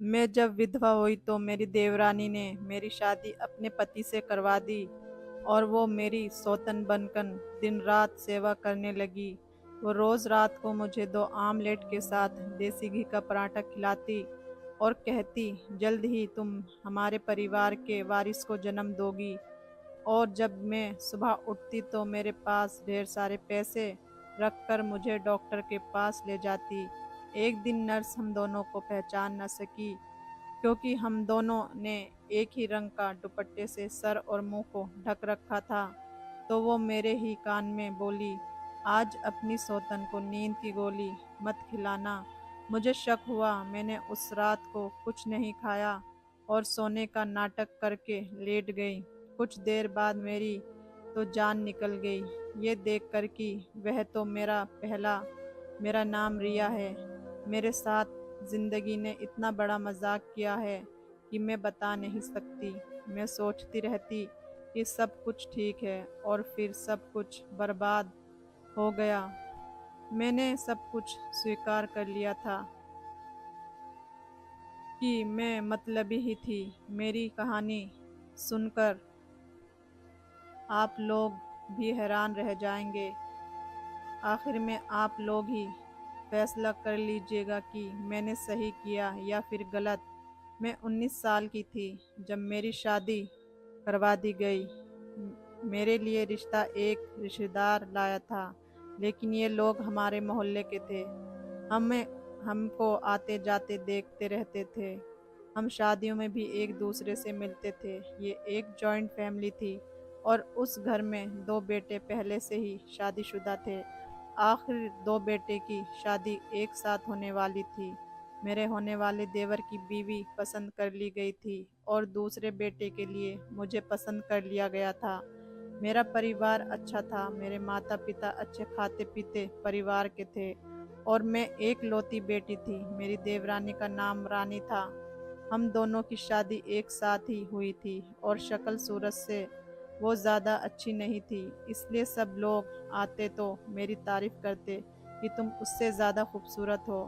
मैं जब विधवा हुई तो मेरी देवरानी ने मेरी शादी अपने पति से करवा दी और वो मेरी सौतन बनकर दिन रात सेवा करने लगी। वो रोज़ रात को मुझे 2 आमलेट के साथ देसी घी का पराठा खिलाती और कहती, जल्द ही तुम हमारे परिवार के वारिस को जन्म दोगी। और जब मैं सुबह उठती तो मेरे पास ढेर सारे पैसे रखकर मुझे डॉक्टर के पास ले जाती। एक दिन नर्स हम दोनों को पहचान न सकी क्योंकि हम दोनों ने एक ही रंग का दुपट्टे से सर और मुंह को ढक रखा था। तो वो मेरे ही कान में बोली, आज अपनी सौतन को नींद की गोली मत खिलाना। मुझे शक हुआ। मैंने उस रात को कुछ नहीं खाया और सोने का नाटक करके लेट गई। कुछ देर बाद मेरी तो जान निकल गई, ये देखकर कि वह तो मेरा नाम रिया है। मेरे साथ जिंदगी ने इतना बड़ा मजाक किया है कि मैं बता नहीं सकती। मैं सोचती रहती कि सब कुछ ठीक है और फिर सब कुछ बर्बाद हो गया। मैंने सब कुछ स्वीकार कर लिया था कि मैं मतलबी ही थी। मेरी कहानी सुनकर आप लोग भी हैरान रह जाएंगे। आखिर में आप लोग ही फैसला कर लीजिएगा कि मैंने सही किया या फिर गलत। मैं 19 साल की थी जब मेरी शादी करवा दी गई। मेरे लिए रिश्ता एक रिश्तेदार लाया था, लेकिन ये लोग हमारे मोहल्ले के थे। हमें हमको आते जाते देखते रहते थे। हम शादियों में भी एक दूसरे से मिलते थे। ये एक जॉइंट फैमिली थी और उस घर में 2 बेटे पहले से ही शादीशुदा थे। आखिर 2 बेटे की शादी एक साथ होने वाली थी। मेरे होने वाले देवर की बीवी पसंद कर ली गई थी और दूसरे बेटे के लिए मुझे पसंद कर लिया गया था। मेरा परिवार अच्छा था। मेरे माता पिता अच्छे खाते पीते परिवार के थे और मैं एक लौती बेटी थी। मेरी देवरानी का नाम रानी था। हम दोनों की शादी एक साथ ही हुई थी और शक्ल सूरत से वो ज़्यादा अच्छी नहीं थी, इसलिए सब लोग आते तो मेरी तारीफ करते कि तुम उससे ज़्यादा खूबसूरत हो।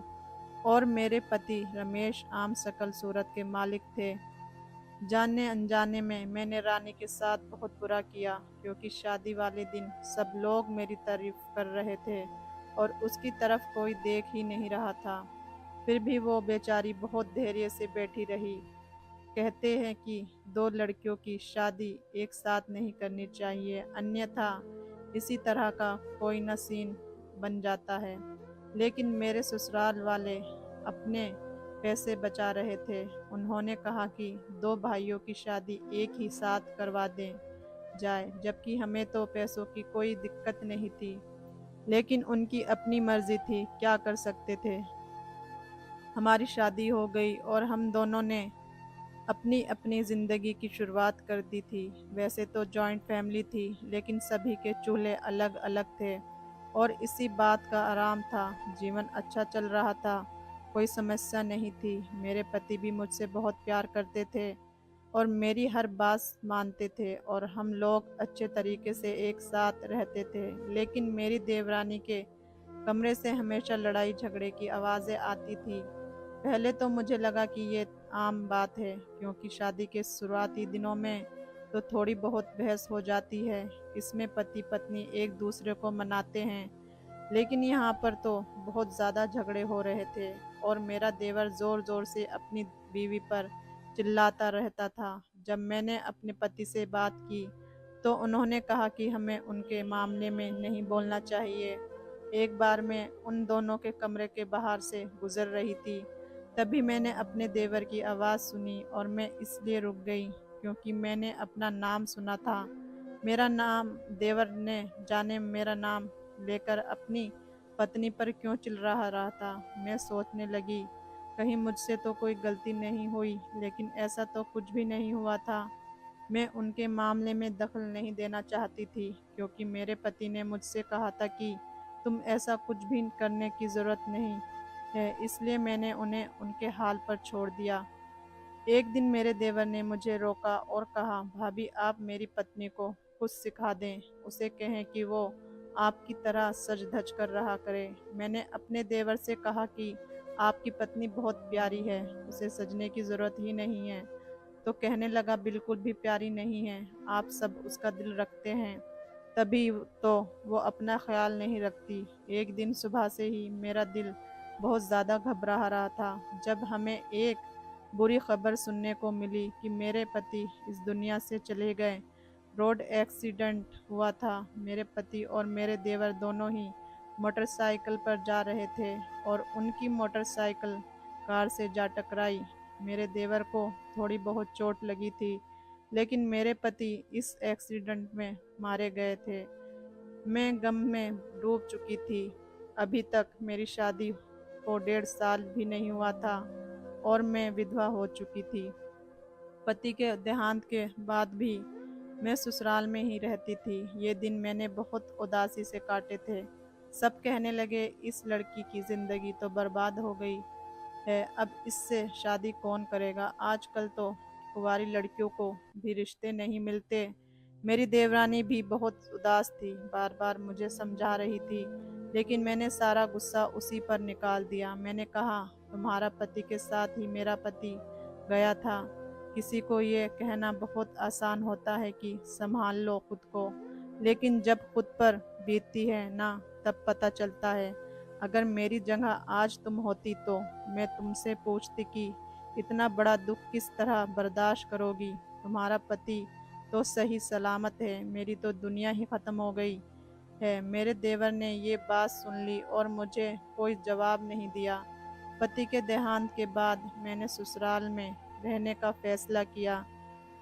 और मेरे पति रमेश आम शक्ल सूरत के मालिक थे। जाने अनजाने में मैंने रानी के साथ बहुत बुरा किया, क्योंकि शादी वाले दिन सब लोग मेरी तारीफ कर रहे थे और उसकी तरफ कोई देख ही नहीं रहा था। फिर भी वो बेचारी बहुत धैर्य से बैठी रही। कहते हैं कि 2 लड़कियों की शादी एक साथ नहीं करनी चाहिए, अन्यथा इसी तरह का कोई न सीन बन जाता है। लेकिन मेरे ससुराल वाले अपने पैसे बचा रहे थे। उन्होंने कहा कि 2 भाइयों की शादी एक ही साथ करवा दें जाए, जबकि हमें तो पैसों की कोई दिक्कत नहीं थी। लेकिन उनकी अपनी मर्जी थी, क्या कर सकते थे। हमारी शादी हो गई और हम दोनों ने अपनी अपनी ज़िंदगी की शुरुआत कर दी थी। वैसे तो जॉइंट फैमिली थी, लेकिन सभी के चूल्हे अलग अलग थे और इसी बात का आराम था। जीवन अच्छा चल रहा था, कोई समस्या नहीं थी। मेरे पति भी मुझसे बहुत प्यार करते थे और मेरी हर बात मानते थे और हम लोग अच्छे तरीके से एक साथ रहते थे। लेकिन मेरी देवरानी के कमरे से हमेशा लड़ाई झगड़े की आवाज़ें आती थी। पहले तो मुझे लगा कि ये आम बात है, क्योंकि शादी के शुरुआती दिनों में तो थोड़ी बहुत बहस हो जाती है। इसमें पति पत्नी एक दूसरे को मनाते हैं। लेकिन यहाँ पर तो बहुत ज़्यादा झगड़े हो रहे थे और मेरा देवर ज़ोर ज़ोर से अपनी बीवी पर चिल्लाता रहता था। जब मैंने अपने पति से बात की तो उन्होंने कहा कि हमें उनके मामले में नहीं बोलना चाहिए। एक बार मैं उन दोनों के कमरे के बाहर से गुजर रही थी, तभी मैंने अपने देवर की आवाज़ सुनी और मैं इसलिए रुक गई क्योंकि मैंने अपना नाम सुना था। मेरा नाम देवर ने जाने मेरा नाम लेकर अपनी पत्नी पर क्यों चिल्ला रहा था। मैं सोचने लगी, कहीं मुझसे तो कोई गलती नहीं हुई, लेकिन ऐसा तो कुछ भी नहीं हुआ था। मैं उनके मामले में दखल नहीं देना चाहती थी, क्योंकि मेरे पति ने मुझसे कहा था कि तुम ऐसा कुछ भी करने की ज़रूरत नहीं है, इसलिए मैंने उन्हें उनके हाल पर छोड़ दिया। एक दिन मेरे देवर ने मुझे रोका और कहा, भाभी आप मेरी पत्नी को कुछ सिखा दें, उसे कहें कि वो आपकी तरह सज धज कर रहा करे। मैंने अपने देवर से कहा कि आपकी पत्नी बहुत प्यारी है, उसे सजने की ज़रूरत ही नहीं है। तो कहने लगा, बिल्कुल भी प्यारी नहीं है, आप सब उसका दिल रखते हैं, तभी तो वो अपना ख्याल नहीं रखती। एक दिन सुबह से ही मेरा दिल बहुत ज़्यादा घबरा रहा था, जब हमें एक बुरी खबर सुनने को मिली कि मेरे पति इस दुनिया से चले गए। रोड एक्सीडेंट हुआ था। मेरे पति और मेरे देवर दोनों ही मोटरसाइकिल पर जा रहे थे और उनकी मोटरसाइकिल कार से जा टकराई। मेरे देवर को थोड़ी बहुत चोट लगी थी, लेकिन मेरे पति इस एक्सीडेंट में मारे गए थे। मैं गम में डूब चुकी थी। अभी तक मेरी शादी को 1.5 साल भी नहीं हुआ था और मैं विधवा हो चुकी थी। पति के देहांत के बाद भी मैं ससुराल में ही रहती थी। ये दिन मैंने बहुत उदासी से काटे थे। सब कहने लगे, इस लड़की की ज़िंदगी तो बर्बाद हो गई है, अब इससे शादी कौन करेगा। आजकल तो कुंवारी लड़कियों को भी रिश्ते नहीं मिलते। मेरी देवरानी भी बहुत उदास थी, बार बार मुझे समझा रही थी, लेकिन मैंने सारा गुस्सा उसी पर निकाल दिया। मैंने कहा, तुम्हारा पति के साथ ही मेरा पति गया था। किसी को ये कहना बहुत आसान होता है कि संभाल लो खुद को, लेकिन जब खुद पर बीतती है ना, तब पता चलता है। अगर मेरी जगह आज तुम होती तो मैं तुमसे पूछती कि इतना बड़ा दुख किस तरह बर्दाश्त करोगी। तुम्हारा पति तो सही सलामत है, मेरी तो दुनिया ही ख़त्म हो गई है। मेरे देवर ने ये बात सुन ली और मुझे कोई जवाब नहीं दिया। पति के देहांत के बाद मैंने ससुराल में रहने का फैसला किया।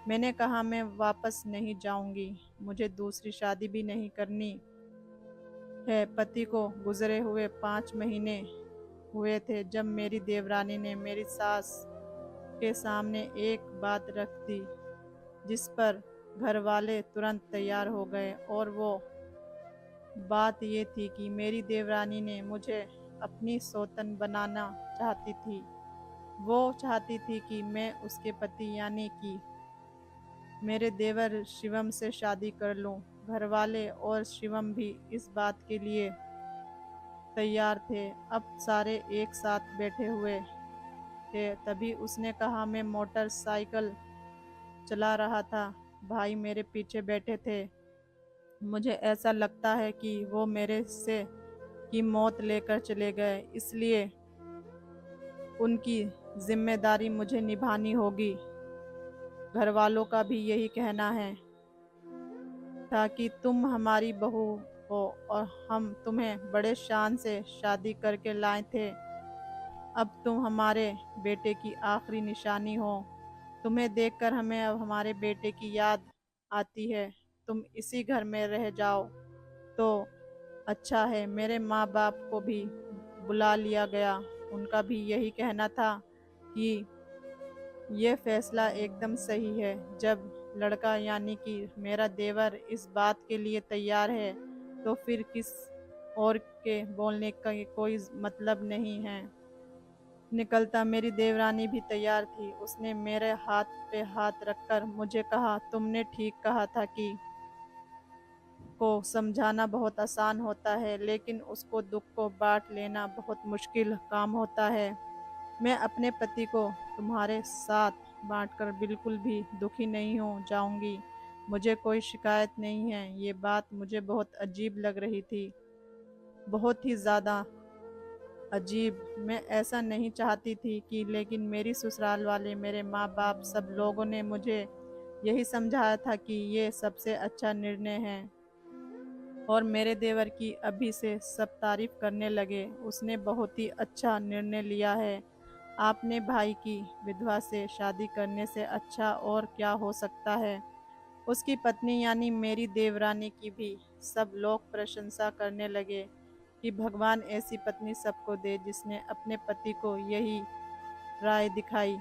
मैंने कहा, मैं वापस नहीं जाऊंगी, मुझे दूसरी शादी भी नहीं करनी है। पति को गुजरे हुए 5 महीने हुए थे जब मेरी देवरानी ने मेरी सास के सामने एक बात रख दी, जिस पर घर वाले तुरंत तैयार हो गए। और वो बात ये थी कि मेरी देवरानी ने मुझे अपनी सौतन बनाना चाहती थी। वो चाहती थी कि मैं उसके पति यानी कि मेरे देवर शिवम से शादी कर लूं। घर वाले और शिवम भी इस बात के लिए तैयार थे। अब सारे एक साथ बैठे हुए थे, तभी उसने कहा, मैं मोटरसाइकिल चला रहा था, भाई मेरे पीछे बैठे थे। मुझे ऐसा लगता है कि वो मेरे से की मौत लेकर चले गए, इसलिए उनकी जिम्मेदारी मुझे निभानी होगी। घर वालों का भी यही कहना है था कि तुम हमारी बहू हो और हम तुम्हें बड़े शान से शादी करके लाए थे। अब तुम हमारे बेटे की आखिरी निशानी हो। तुम्हें देखकर हमें अब हमारे बेटे की याद आती है। तुम इसी घर में रह जाओ तो अच्छा है। मेरे माँ बाप को भी बुला लिया गया। उनका भी यही कहना था कि ये फैसला एकदम सही है। जब लड़का यानी कि मेरा देवर इस बात के लिए तैयार है, तो फिर किस और के बोलने का कोई मतलब नहीं है। निकलता मेरी देवरानी भी तैयार थी। उसने मेरे हाथ पे हाथ रखकर मुझे कहा, तुमने ठीक कहा था कि को समझाना बहुत आसान होता है, लेकिन उसको दुख को बांट लेना बहुत मुश्किल काम होता है। मैं अपने पति को तुम्हारे साथ बांटकर बिल्कुल भी दुखी नहीं हो जाऊंगी। मुझे कोई शिकायत नहीं है। ये बात मुझे बहुत अजीब लग रही थी, बहुत ही ज़्यादा अजीब। मैं ऐसा नहीं चाहती थी कि, लेकिन मेरी ससुराल वाले, मेरे माँ बाप, सब लोगों ने मुझे यही समझाया था कि ये सबसे अच्छा निर्णय है। और मेरे देवर की अभी से सब तारीफ करने लगे। उसने बहुत ही अच्छा निर्णय लिया है। आपने भाई की विधवा से शादी करने से अच्छा और क्या हो सकता है। उसकी पत्नी यानी मेरी देवरानी की भी सब लोग प्रशंसा करने लगे कि भगवान ऐसी पत्नी सबको दे जिसने अपने पति को यही राय दिखाई,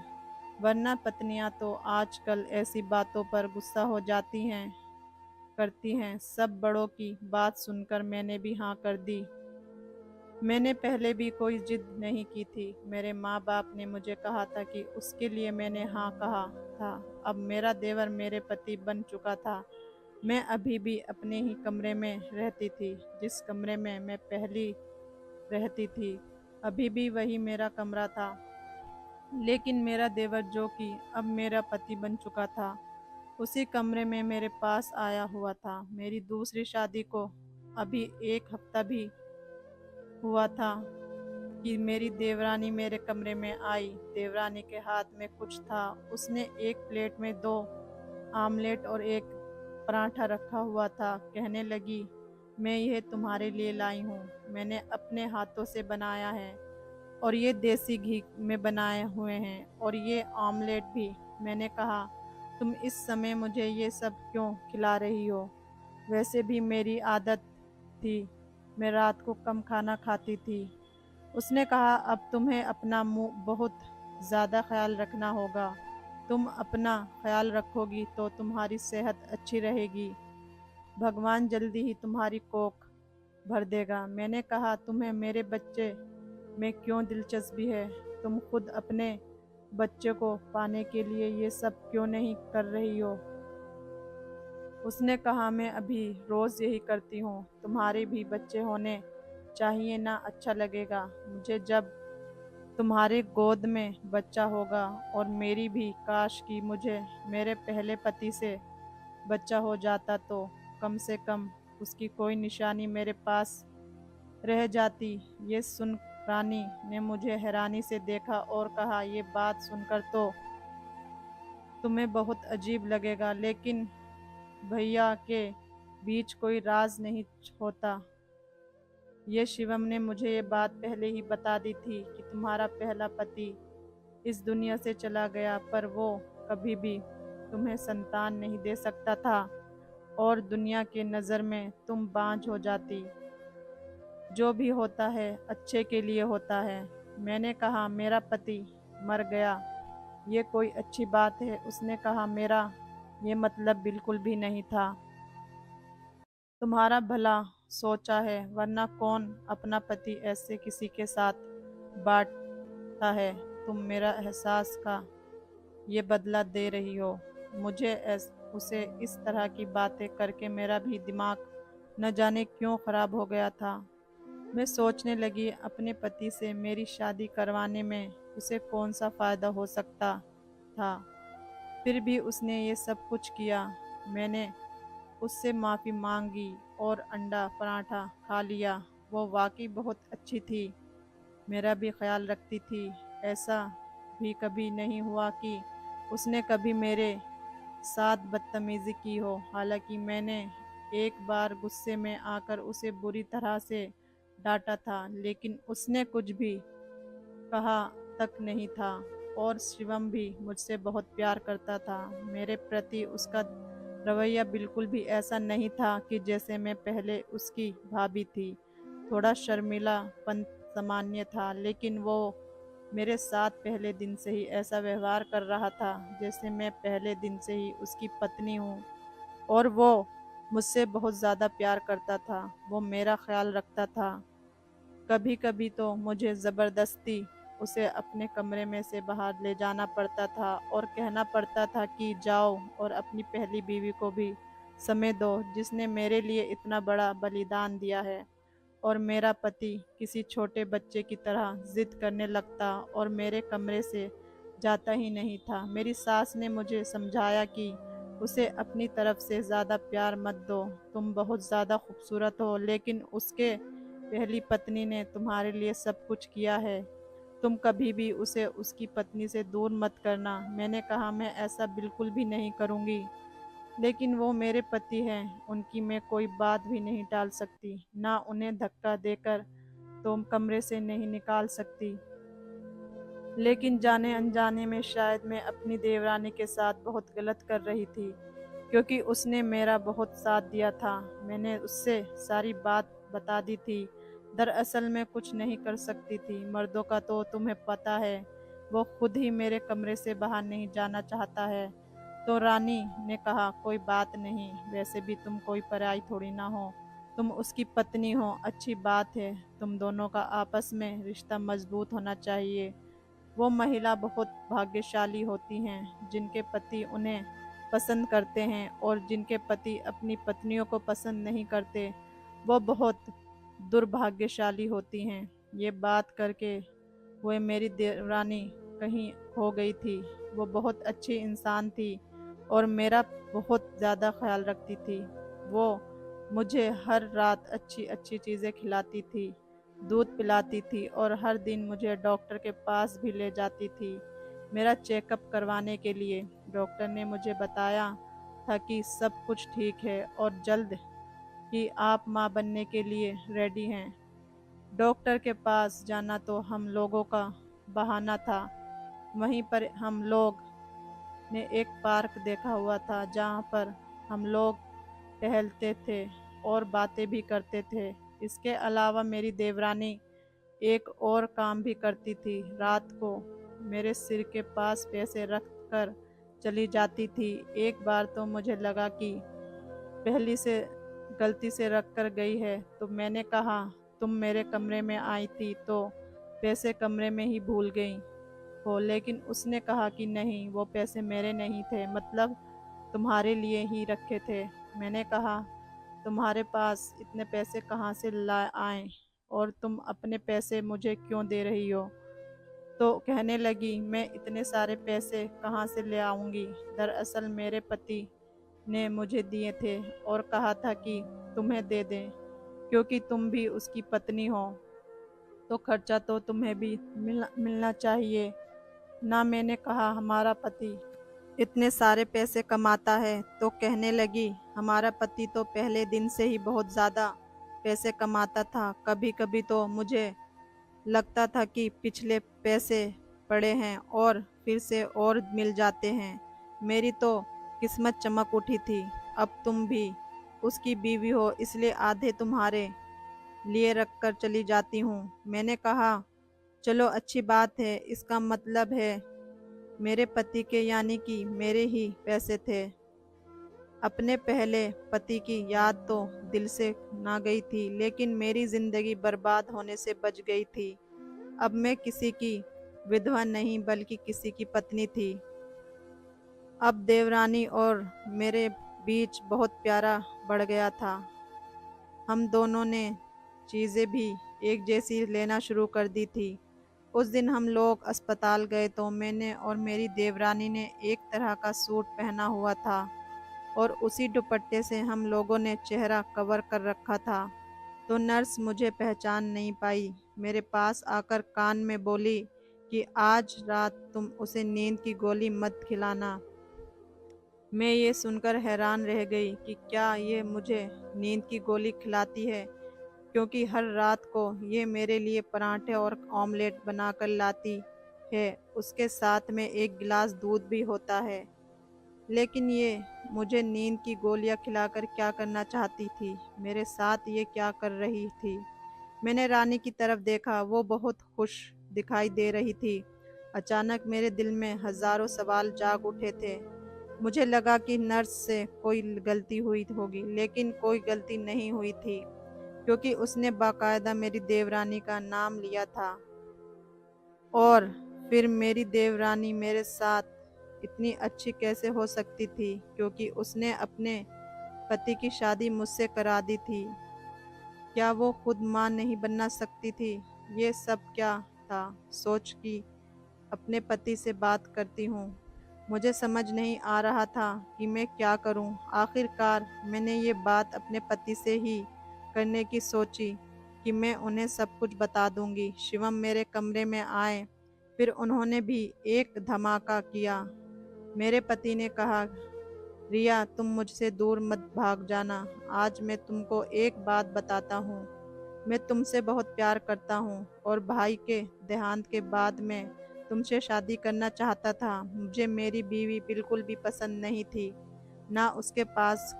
वरना पत्नियां तो आजकल ऐसी बातों पर गुस्सा हो जाती हैं करती हैं। सब बड़ों की बात सुनकर मैंने भी हाँ कर दी। मैंने पहले भी कोई जिद नहीं की थी। मेरे माँ बाप ने मुझे कहा था कि उसके लिए मैंने हाँ कहा था। अब मेरा देवर मेरे पति बन चुका था। मैं अभी भी अपने ही कमरे में रहती थी, जिस कमरे में मैं पहली रहती थी। अभी भी वही मेरा कमरा था, लेकिन मेरा देवर जो कि अब मेरा पति बन चुका था, उसी कमरे में मेरे पास आया हुआ था। मेरी दूसरी शादी को अभी 1 हफ्ता भी हुआ था कि मेरी देवरानी मेरे कमरे में आई। देवरानी के हाथ में कुछ था। उसने एक प्लेट में 2 आमलेट और 1 पराठा रखा हुआ था। कहने लगी, मैं यह तुम्हारे लिए लाई हूँ। मैंने अपने हाथों से बनाया है और ये देसी घी में बनाए हुए हैं, और ये आमलेट भी। मैंने कहा, तुम इस समय मुझे ये सब क्यों खिला रही हो? वैसे भी मेरी आदत थी, मैं रात को कम खाना खाती थी। उसने कहा, अब तुम्हें अपना मुंह बहुत ज़्यादा ख्याल रखना होगा। तुम अपना ख्याल रखोगी तो तुम्हारी सेहत अच्छी रहेगी। भगवान जल्दी ही तुम्हारी कोख भर देगा। मैंने कहा, तुम्हें मेरे बच्चे में क्यों दिलचस्पी है? तुम खुद अपने बच्चे को पाने के लिए ये सब क्यों नहीं कर रही हो? उसने कहा, मैं अभी रोज़ यही करती हूँ। तुम्हारे भी बच्चे होने चाहिए ना, अच्छा लगेगा मुझे जब तुम्हारे गोद में बच्चा होगा। और मेरी भी, काश कि मुझे मेरे पहले पति से बच्चा हो जाता तो कम से कम उसकी कोई निशानी मेरे पास रह जाती। ये सुन रानी ने मुझे हैरानी से देखा और कहा, ये बात सुनकर तो तुम्हें बहुत अजीब लगेगा, लेकिन भैया के बीच कोई राज नहीं होता। ये शिवम ने मुझे ये बात पहले ही बता दी थी कि तुम्हारा पहला पति इस दुनिया से चला गया, पर वो कभी भी तुम्हें संतान नहीं दे सकता था और दुनिया की नज़र में तुम बांझ हो जाती। जो भी होता है अच्छे के लिए होता है। मैंने कहा, मेरा पति मर गया, ये कोई अच्छी बात है? उसने कहा, मेरा ये मतलब बिल्कुल भी नहीं था। तुम्हारा भला सोचा है, वरना कौन अपना पति ऐसे किसी के साथ बांटता है? तुम मेरा एहसास का ये बदला दे रही हो। मुझे उसे इस तरह की बातें करके मेरा भी दिमाग न जाने क्यों खराब हो गया था। मैं सोचने लगी, अपने पति से मेरी शादी करवाने में उसे कौन सा फ़ायदा हो सकता था। फिर भी उसने ये सब कुछ किया। मैंने उससे माफ़ी मांगी और अंडा पराठा खा लिया। वो वाकई बहुत अच्छी थी, मेरा भी ख्याल रखती थी। ऐसा भी कभी नहीं हुआ कि उसने कभी मेरे साथ बदतमीज़ी की हो। हालांकि मैंने एक बार गुस्से में आकर उसे बुरी तरह से डांटा था, लेकिन उसने कुछ भी कहा तक नहीं था। और शिवम भी मुझसे बहुत प्यार करता था। मेरे प्रति उसका रवैया बिल्कुल भी ऐसा नहीं था कि जैसे मैं पहले उसकी भाभी थी। थोड़ा शर्मिलापन सामान्य था, लेकिन वो मेरे साथ पहले दिन से ही ऐसा व्यवहार कर रहा था जैसे मैं पहले दिन से ही उसकी पत्नी हूँ। और वो मुझसे बहुत ज़्यादा प्यार करता था। वो मेरा ख्याल रखता था। कभी कभी तो मुझे ज़बरदस्ती उसे अपने कमरे में से बाहर ले जाना पड़ता था और कहना पड़ता था कि जाओ और अपनी पहली बीवी को भी समय दो, जिसने मेरे लिए इतना बड़ा बलिदान दिया है। और मेरा पति किसी छोटे बच्चे की तरह जिद करने लगता और मेरे कमरे से जाता ही नहीं था। मेरी सास ने मुझे समझाया कि उसे अपनी तरफ से ज़्यादा प्यार मत दो, तुम बहुत ज़्यादा खूबसूरत हो। लेकिन उसके पहली पत्नी ने तुम्हारे लिए सब कुछ किया है, तुम कभी भी उसे उसकी पत्नी से दूर मत करना। मैंने कहा, मैं ऐसा बिल्कुल भी नहीं करूँगी, लेकिन वो मेरे पति हैं, उनकी मैं कोई बात भी नहीं टाल सकती, ना उन्हें धक्का देकर तो कमरे से नहीं निकाल सकती। लेकिन जाने अनजाने में शायद मैं अपनी देवरानी के साथ बहुत गलत कर रही थी, क्योंकि उसने मेरा बहुत साथ दिया था। मैंने उससे सारी बात बता दी थी। दरअसल मैं कुछ नहीं कर सकती थी। मर्दों का तो तुम्हें पता है, वो खुद ही मेरे कमरे से बाहर नहीं जाना चाहता है। तो रानी ने कहा, कोई बात नहीं, वैसे भी तुम कोई पराई थोड़ी ना हो, तुम उसकी पत्नी हो। अच्छी बात है, तुम दोनों का आपस में रिश्ता मजबूत होना चाहिए। वो महिला बहुत भाग्यशाली होती हैं जिनके पति उन्हें पसंद करते हैं, और जिनके पति अपनी पत्नियों को पसंद नहीं करते, वो बहुत दुर्भाग्यशाली होती हैं। ये बात करके हुए मेरी देवरानी कहीं खो गई थी। वो बहुत अच्छी इंसान थी और मेरा बहुत ज़्यादा ख्याल रखती थी। वो मुझे हर रात अच्छी अच्छी चीज़ें खिलाती थी, दूध पिलाती थी और हर दिन मुझे डॉक्टर के पास भी ले जाती थी मेरा चेकअप करवाने के लिए। डॉक्टर ने मुझे बताया था कि सब कुछ ठीक है और जल्द ही आप माँ बनने के लिए रेडी हैं। डॉक्टर के पास जाना तो हम लोगों का बहाना था। वहीं पर हम लोग ने एक पार्क देखा हुआ था जहाँ पर हम लोग टहलते थे और बातें भी करते थे। इसके अलावा मेरी देवरानी एक और काम भी करती थी। रात को मेरे सिर के पास पैसे रख कर चली जाती थी। एक बार तो मुझे लगा कि पहली से गलती से रख कर गई है, तो मैंने कहा तुम मेरे कमरे में आई थी तो पैसे कमरे में ही भूल गई हो। लेकिन उसने कहा कि नहीं, वो पैसे मेरे नहीं थे, मतलब तुम्हारे लिए ही रखे थे। मैंने कहा तुम्हारे पास इतने पैसे कहाँ से ला आए और तुम अपने पैसे मुझे क्यों दे रही हो? तो कहने लगी मैं इतने सारे पैसे कहाँ से ले आऊँगी। दरअसल मेरे पति ने मुझे दिए थे और कहा था कि तुम्हें दे दें क्योंकि तुम भी उसकी पत्नी हो, तो खर्चा तो तुम्हें भी मिलना चाहिए ना। मैंने कहा हमारा पति इतने सारे पैसे कमाता है। तो कहने लगी हमारा पति तो पहले दिन से ही बहुत ज़्यादा पैसे कमाता था। कभी कभी तो मुझे लगता था कि पिछले पैसे पड़े हैं और फिर से और मिल जाते हैं। मेरी तो किस्मत चमक उठी थी। अब तुम भी उसकी बीवी हो, इसलिए आधे तुम्हारे लिए रख कर चली जाती हूँ। मैंने कहा चलो अच्छी बात है, इसका मतलब है मेरे पति के यानी कि मेरे ही पैसे थे। अपने पहले पति की याद तो दिल से ना गई थी, लेकिन मेरी जिंदगी बर्बाद होने से बच गई थी। अब मैं किसी की विधवा नहीं बल्कि किसी की पत्नी थी। अब देवरानी और मेरे बीच बहुत प्यारा बढ़ गया था। हम दोनों ने चीज़ें भी एक जैसी लेना शुरू कर दी थी। उस दिन हम लोग अस्पताल गए तो मैंने और मेरी देवरानी ने एक तरह का सूट पहना हुआ था और उसी दुपट्टे से हम लोगों ने चेहरा कवर कर रखा था। तो नर्स मुझे पहचान नहीं पाई। मेरे पास आकर कान में बोली कि आज रात तुम उसे नींद की गोली मत खिलाना। मैं ये सुनकर हैरान रह गई कि क्या ये मुझे नींद की गोली खिलाती है, क्योंकि हर रात को ये मेरे लिए पराठे और ऑमलेट बनाकर लाती है। उसके साथ में एक गिलास दूध भी होता है। लेकिन ये मुझे नींद की गोलियां खिलाकर क्या करना चाहती थी? मेरे साथ ये क्या कर रही थी? मैंने रानी की तरफ देखा, वो बहुत खुश दिखाई दे रही थी। अचानक मेरे दिल में हजारों सवाल जाग उठे थे। मुझे लगा कि नर्स से कोई गलती हुई होगी, लेकिन कोई गलती नहीं हुई थी क्योंकि उसने बाकायदा मेरी देवरानी का नाम लिया था। और फिर मेरी देवरानी मेरे साथ इतनी अच्छी कैसे हो सकती थी, क्योंकि उसने अपने पति की शादी मुझसे करा दी थी। क्या वो खुद माँ नहीं बनना सकती थी? ये सब क्या था? सोच कि अपने पति से बात करती हूँ। मुझे समझ नहीं आ रहा था कि मैं क्या करूँ। आखिरकार मैंने ये बात अपने पति से ही करने की सोची कि मैं उन्हें सब कुछ बता दूंगी। शिवम मेरे कमरे में आए, फिर उन्होंने भी एक धमाका किया। मेरे पति ने कहा रिया, तुम मुझसे दूर मत भाग जाना। आज मैं तुमको एक बात बताता हूँ। मैं तुमसे बहुत प्यार करता हूँ और भाई के देहांत के बाद मैं तुमसे शादी करना चाहता था। मुझे मेरी बीवी बिल्कुल भी पसंद नहीं थी। ना उसके पास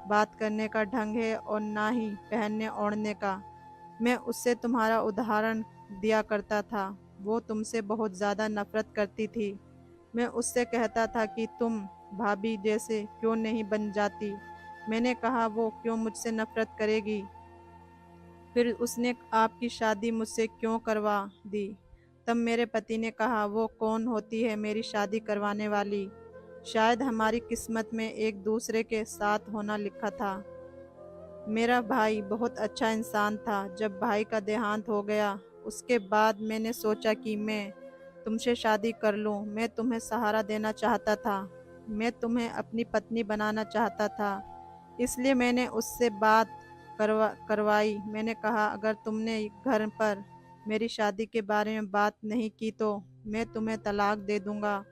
बात करने का ढंग है और ना ही पहनने ओढ़ने का। मैं उससे तुम्हारा उदाहरण दिया करता था। वो तुमसे बहुत ज़्यादा नफरत करती थी। मैं उससे कहता था कि तुम भाभी जैसे क्यों नहीं बन जाती। मैंने कहा वो क्यों मुझसे नफरत करेगी? फिर उसने आपकी शादी मुझसे क्यों करवा दी? तब मेरे पति ने कहा वो कौन होती है मेरी शादी करवाने वाली? शायद हमारी किस्मत में एक दूसरे के साथ होना लिखा था। मेरा भाई बहुत अच्छा इंसान था। जब भाई का देहांत हो गया उसके बाद मैंने सोचा कि मैं तुमसे शादी कर लूं। मैं तुम्हें सहारा देना चाहता था, मैं तुम्हें अपनी पत्नी बनाना चाहता था, इसलिए मैंने उससे बात करवाई। मैंने कहा अगर तुमने घर पर मेरी शादी के बारे में बात नहीं की तो मैं तुम्हें तलाक दे दूंगा।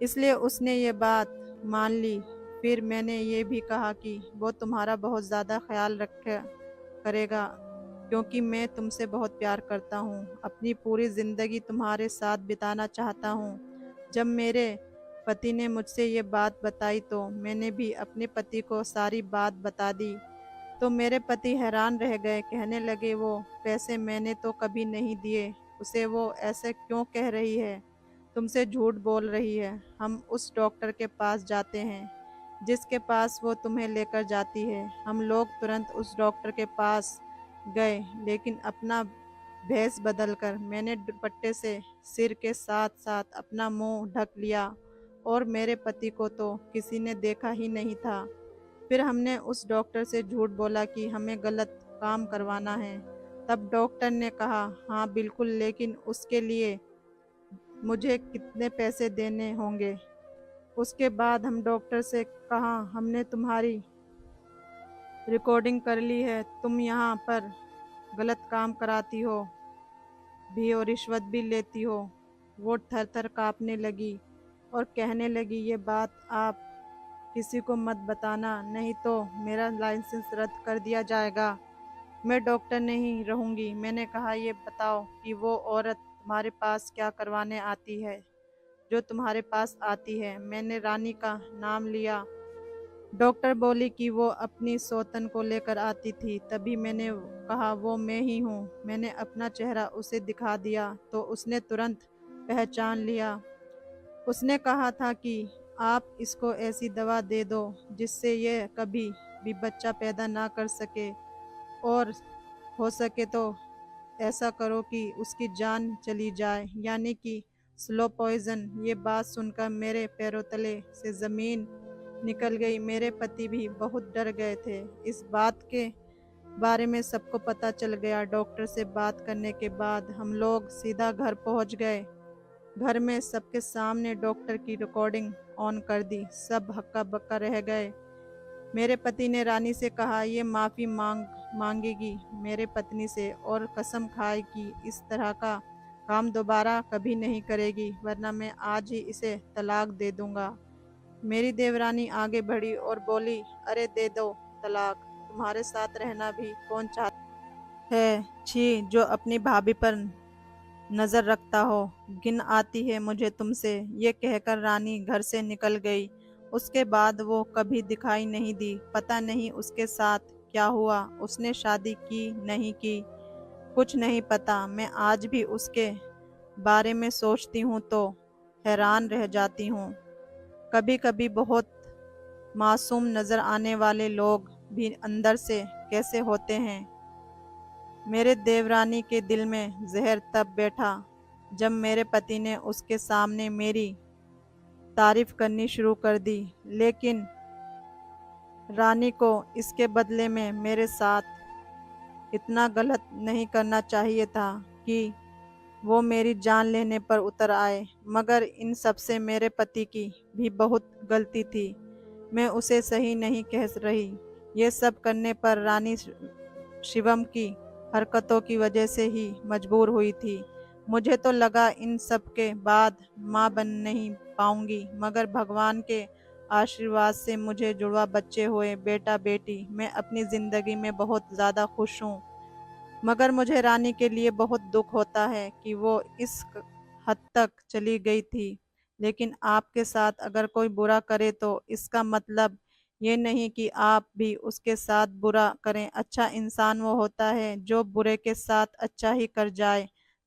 इसलिए उसने ये बात मान ली। फिर मैंने ये भी कहा कि वो तुम्हारा बहुत ज़्यादा ख्याल रखे करेगा, क्योंकि मैं तुमसे बहुत प्यार करता हूँ, अपनी पूरी ज़िंदगी तुम्हारे साथ बिताना चाहता हूँ। जब मेरे पति ने मुझसे ये बात बताई तो मैंने भी अपने पति को सारी बात बता दी। तो मेरे पति हैरान रह गए, कहने लगे वो पैसे मैंने तो कभी नहीं दिए उसे, वो ऐसे क्यों कह रही है, तुमसे झूठ बोल रही है। हम उस डॉक्टर के पास जाते हैं जिसके पास वो तुम्हें लेकर जाती है। हम लोग तुरंत उस डॉक्टर के पास गए, लेकिन अपना भेष बदलकर मैंने दुपट्टे से सिर के साथ साथ अपना मुंह ढक लिया और मेरे पति को तो किसी ने देखा ही नहीं था। फिर हमने उस डॉक्टर से झूठ बोला कि हमें गलत काम करवाना है। तब डॉक्टर ने कहा हाँ बिल्कुल, लेकिन उसके लिए मुझे कितने पैसे देने होंगे। उसके बाद हम डॉक्टर से कहा हमने तुम्हारी रिकॉर्डिंग कर ली है, तुम यहाँ पर गलत काम कराती हो भी और रिश्वत भी लेती हो। वो थर थर काँपने लगी और कहने लगी ये बात आप किसी को मत बताना, नहीं तो मेरा लाइसेंस रद्द कर दिया जाएगा, मैं डॉक्टर नहीं रहूँगी। मैंने कहा ये बताओ कि वो औरत तुम्हारे पास क्या करवाने आती है जो तुम्हारे पास आती है। मैंने रानी का नाम लिया। डॉक्टर बोली कि वो अपनी सौतन को लेकर आती थी। तभी मैंने कहा वो मैं ही हूँ। मैंने अपना चेहरा उसे दिखा दिया तो उसने तुरंत पहचान लिया। उसने कहा था कि आप इसको ऐसी दवा दे दो जिससे ये कभी भी बच्चा पैदा ना कर सके, और हो सके तो ऐसा करो कि उसकी जान चली जाए, यानी कि स्लो पॉइजन। ये बात सुनकर मेरे पैरों तले से ज़मीन निकल गई। मेरे पति भी बहुत डर गए थे। इस बात के बारे में सबको पता चल गया। डॉक्टर से बात करने के बाद हम लोग सीधा घर पहुंच गए। घर में सबके सामने डॉक्टर की रिकॉर्डिंग ऑन कर दी। सब हक्का बक्का रह गए। मेरे पति ने रानी से कहा ये माफ़ी मांगेगी मेरे पत्नी से और कसम खाए कि इस तरह का काम दोबारा कभी नहीं करेगी, वरना मैं आज ही इसे तलाक दे दूंगा। मेरी देवरानी आगे बढ़ी और बोली अरे दे दो तलाक, तुम्हारे साथ रहना भी कौन चाहता है। छी, जो अपनी भाभी पर नजर रखता हो, घिन आती है मुझे तुमसे। ये कहकर रानी घर से निकल गई। उसके बाद वो कभी दिखाई नहीं दी। पता नहीं उसके साथ क्या हुआ, उसने शादी की नहीं की, कुछ नहीं पता। मैं आज भी उसके बारे में सोचती हूँ तो हैरान रह जाती हूँ। कभी कभी बहुत मासूम नजर आने वाले लोग भी अंदर से कैसे होते हैं। मेरे देवरानी के दिल में जहर तब बैठा जब मेरे पति ने उसके सामने मेरी तारीफ करनी शुरू कर दी, लेकिन रानी को इसके बदले में मेरे साथ इतना गलत नहीं करना चाहिए था कि वो मेरी जान लेने पर उतर आए। मगर इन सब से मेरे पति की भी बहुत गलती थी। मैं उसे सही नहीं कह रही। ये सब करने पर रानी शिवम की हरकतों की वजह से ही मजबूर हुई थी। मुझे तो लगा इन सब के बाद माँ बन नहीं पाऊंगी, मगर भगवान के आशीर्वाद से मुझे जुड़वा बच्चे हुए, बेटा बेटी। मैं अपनी ज़िंदगी में बहुत ज़्यादा खुश हूँ। मगर मुझे रानी के लिए बहुत दुख होता है कि वो इस हद तक चली गई थी। लेकिन आपके साथ अगर कोई बुरा करे तो इसका मतलब ये नहीं कि आप भी उसके साथ बुरा करें। अच्छा इंसान वो होता है जो बुरे के साथ अच्छा ही कर जाए।